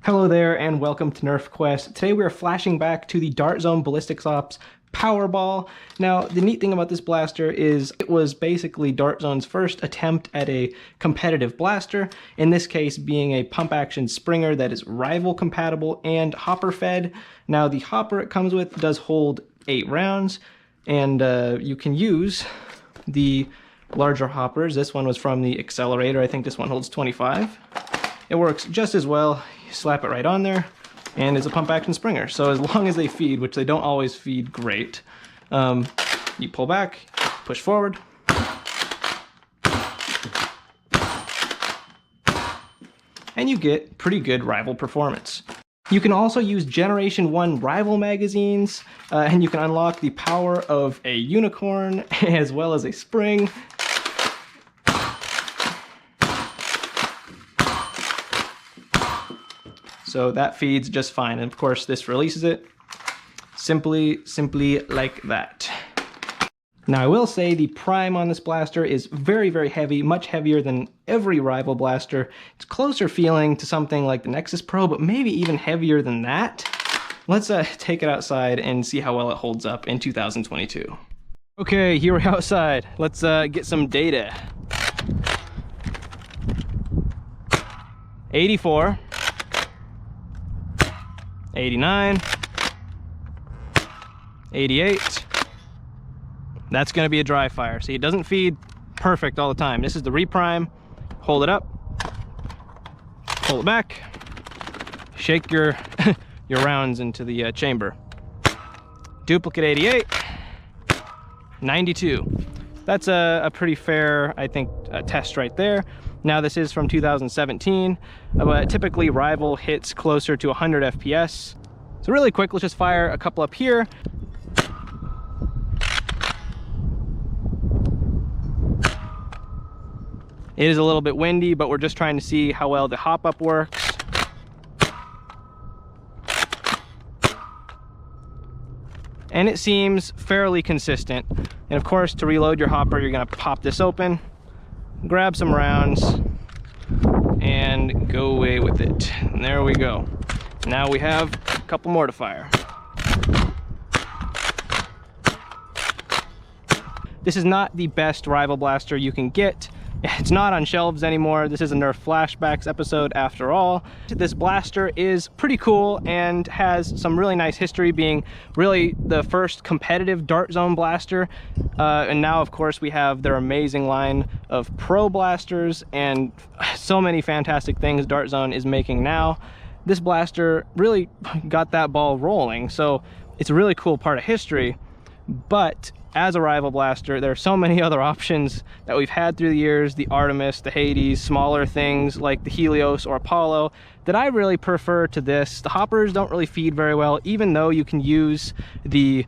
Hello there and welcome to Nerf Quest. Today we are flashing back to the Dart Zone Ballistix-Ops Powerball. Now, the neat thing about this blaster is it was basically Dart Zone's first attempt at a competitive blaster, in this case being a pump action springer that is rival compatible and hopper fed. Now, the hopper it comes with does hold 8 rounds, and you can use the larger hoppers. This one was from the accelerator. I think this one holds 25. It works just as well. You slap it right on there, and it's a pump action springer. So as long as they feed, which they don't always feed great, you pull back, push forward, and you get pretty good rival performance. You can also use Generation 1 rival magazines, and you can unlock the power of a unicorn as well as a spring. So that feeds just fine. And of course, this releases it simply like that. Now, I will say the prime on this blaster is very, very heavy, much heavier than every rival blaster. It's closer feeling to something like the Nexus Pro, but maybe even heavier than that. Let's take it outside and see how well it holds up in 2022. Okay, here we're outside. Let's get some data. 84. 89, 88. That's going to be a dry fire. See, it doesn't feed perfect all the time. This is the reprime. Hold it up, pull it back, shake your your rounds into the chamber. Duplicate 88, 92. That's a pretty fair, I think, test right there. Now, this is from 2017, but typically rival hits closer to 100 FPS. So really quick, let's just fire a couple up here. It is a little bit windy, but we're just trying to see how well the hop up works. And it seems fairly consistent. And of course, to reload your hopper, you're gonna pop this open, grab some rounds, and go away with it. And there we go. Now we have a couple more to fire. This is not the best rival blaster you can get. It's not on shelves anymore. This is a Nerf Flashbacks episode after all. This blaster is pretty cool and has some really nice history, being really the first competitive Dart Zone blaster. And now, of course, we have their amazing line of pro blasters and so many fantastic things Dart Zone is making now. This blaster really got that ball rolling, so it's a really cool part of history. But as a rival blaster, there are so many other options that we've had through the years, the Artemis, the Hades, smaller things like the Helios or Apollo, that I really prefer to this. The hoppers don't really feed very well, even though you can use the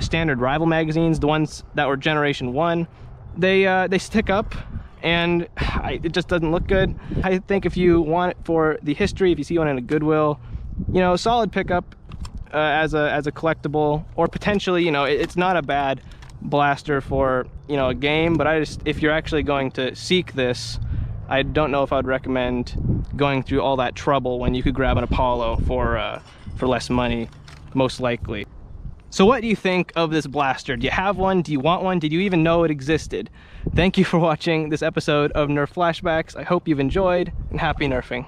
standard rival magazines, the ones that were Generation 1. They stick up, and it just doesn't look good. I think if you want it for the history, if you see one in a Goodwill, you know, solid pickup as a collectible, or potentially, you know, it's not a bad blaster for, you know, a game, but if you're actually going to seek this, I don't know if I'd recommend going through all that trouble when you could grab an Apollo for less money, most likely. So what do you think of this blaster? Do you have one? Do you want one? Did you even know it existed? Thank you for watching this episode of Nerf Flashbacks. I hope you've enjoyed, and happy nerfing.